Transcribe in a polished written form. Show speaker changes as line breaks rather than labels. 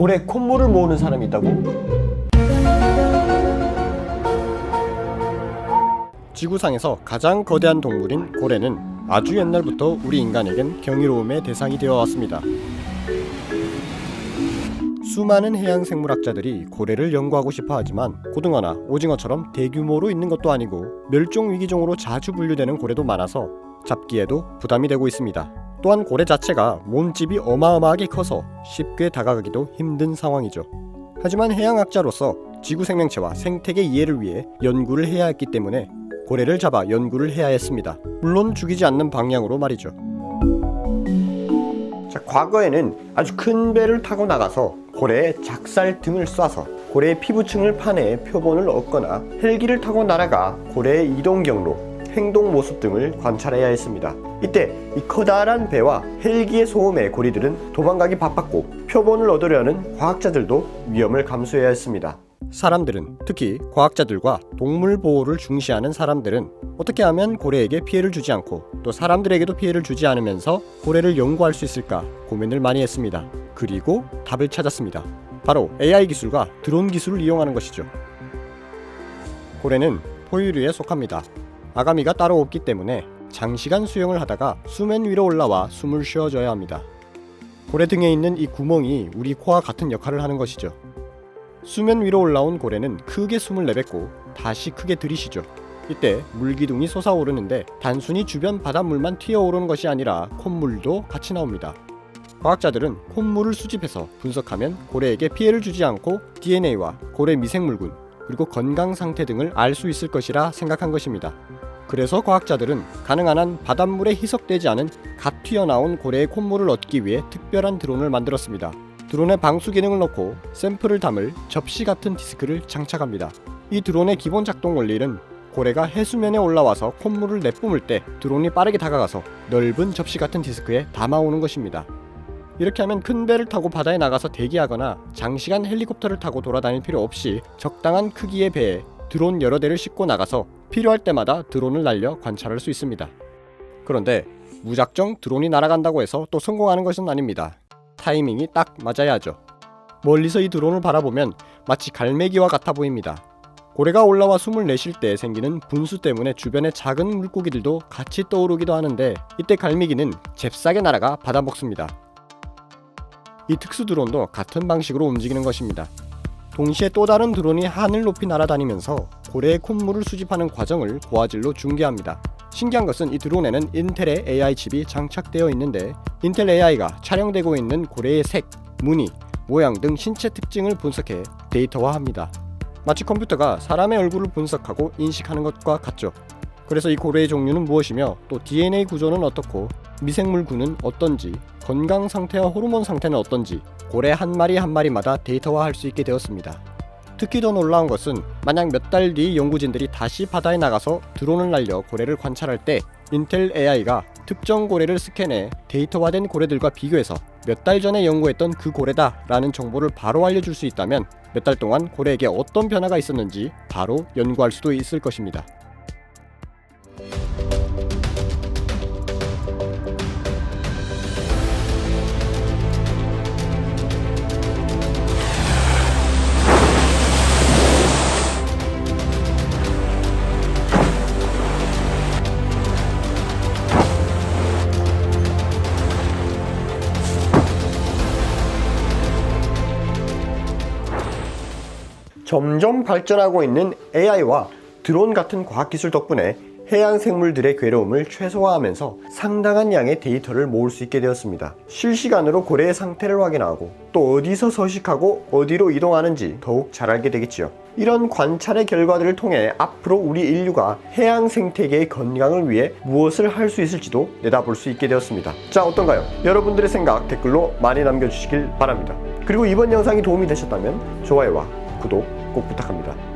고래 콧물을 모으는 사람이 있다고? 지구상에서 가장 거대한 동물인 고래는 아주 옛날부터 우리 인간에겐 경이로움의 대상이 되어 왔습니다. 수많은 해양 생물학자들이 고래를 연구하고 싶어 하지만 고등어나 오징어처럼 대규모로 있는 것도 아니고 멸종 위기종으로 자주 분류되는 고래도 많아서 잡기에도 부담이 되고 있습니다. 또한 고래 자체가 몸집이 어마어마하게 커서 쉽게 다가가기도 힘든 상황이죠. 하지만 해양학자로서 지구 생명체와 생태계 이해를 위해 연구를 해야 했기 때문에 고래를 잡아 연구를 해야 했습니다. 물론 죽이지 않는 방향으로 말이죠. 자, 과거에는 아주 큰 배를 타고 나가서 고래의 작살 등을 쏴서 고래의 피부층을 파내 표본을 얻거나 헬기를 타고 날아가 고래의 이동 경로, 행동 모습 등을 관찰해야 했습니다. 이때 이 커다란 배와 헬기의 소음에 고리들은 도망가기 바빴고 표본을 얻으려는 과학자들도 위험을 감수해야 했습니다. 사람들은, 특히 과학자들과 동물 보호를 중시하는 사람들은 어떻게 하면 고래에게 피해를 주지 않고 또 사람들에게도 피해를 주지 않으면서 고래를 연구할 수 있을까 고민을 많이 했습니다. 그리고 답을 찾았습니다. 바로 AI 기술과 드론 기술을 이용하는 것이죠. 고래는 포유류에 속합니다. 아가미가 따로 없기 때문에 장시간 수영을 하다가 수면 위로 올라와 숨을 쉬어줘야 합니다. 고래 등에 있는 이 구멍이 우리 코와 같은 역할을 하는 것이죠. 수면 위로 올라온 고래는 크게 숨을 내뱉고 다시 크게 들이쉬죠. 이때 물기둥이 솟아오르는데 단순히 주변 바닷물만 튀어오르는 것이 아니라 콧물도 같이 나옵니다. 과학자들은 콧물을 수집해서 분석하면 고래에게 피해를 주지 않고 DNA와 고래 미생물군 그리고 건강 상태 등을 알 수 있을 것이라 생각한 것입니다. 그래서 과학자들은 가능한 한 바닷물에 희석되지 않은 갓 튀어나온 고래의 콧물을 얻기 위해 특별한 드론을 만들었습니다. 드론에 방수 기능을 넣고 샘플을 담을 접시 같은 디스크를 장착합니다. 이 드론의 기본 작동 원리는 고래가 해수면에 올라와서 콧물을 내뿜을 때 드론이 빠르게 다가가서 넓은 접시 같은 디스크에 담아오는 것입니다. 이렇게 하면 큰 배를 타고 바다에 나가서 대기하거나 장시간 헬리콥터를 타고 돌아다닐 필요 없이 적당한 크기의 배에 드론 여러 대를 싣고 나가서 필요할 때마다 드론을 날려 관찰할 수 있습니다. 그런데 무작정 드론이 날아간다고 해서 또 성공하는 것은 아닙니다. 타이밍이 딱 맞아야 하죠. 멀리서 이 드론을 바라보면 마치 갈매기와 같아 보입니다. 고래가 올라와 숨을 내쉴 때 생기는 분수 때문에 주변의 작은 물고기들도 같이 떠오르기도 하는데 이때 갈매기는 잽싸게 날아가 받아먹습니다. 이 특수 드론도 같은 방식으로 움직이는 것입니다. 동시에 또 다른 드론이 하늘 높이 날아다니면서 고래의 콧물을 수집하는 과정을 고화질로 중계합니다. 신기한 것은 이 드론에는 인텔의 AI 칩이 장착되어 있는데 인텔 AI가 촬영되고 있는 고래의 색, 무늬, 모양 등 신체 특징을 분석해 데이터화합니다. 마치 컴퓨터가 사람의 얼굴을 분석하고 인식하는 것과 같죠. 그래서 이 고래의 종류는 무엇이며 또 DNA 구조는 어떻고 미생물군은 어떤지 건강 상태와 호르몬 상태는 어떤지 고래 한 마리 한 마리마다 데이터화할 수 있게 되었습니다. 특히 더 놀라운 것은 만약 몇 달 뒤 연구진들이 다시 바다에 나가서 드론을 날려 고래를 관찰할 때 인텔 AI가 특정 고래를 스캔해 데이터화된 고래들과 비교해서 몇 달 전에 연구했던 그 고래다 라는 정보를 바로 알려줄 수 있다면 몇 달 동안 고래에게 어떤 변화가 있었는지 바로 연구할 수도 있을 것입니다. 점점 발전하고 있는 AI와 드론 같은 과학기술 덕분에 해양 생물들의 괴로움을 최소화하면서 상당한 양의 데이터를 모을 수 있게 되었습니다. 실시간으로 고래의 상태를 확인하고 또 어디서 서식하고 어디로 이동하는지 더욱 잘 알게 되겠지요. 이런 관찰의 결과들을 통해 앞으로 우리 인류가 해양 생태계의 건강을 위해 무엇을 할 수 있을지도 내다볼 수 있게 되었습니다. 자, 어떤가요? 여러분들의 생각 댓글로 많이 남겨주시길 바랍니다. 그리고 이번 영상이 도움이 되셨다면 좋아요와 구독 꼭 부탁합니다.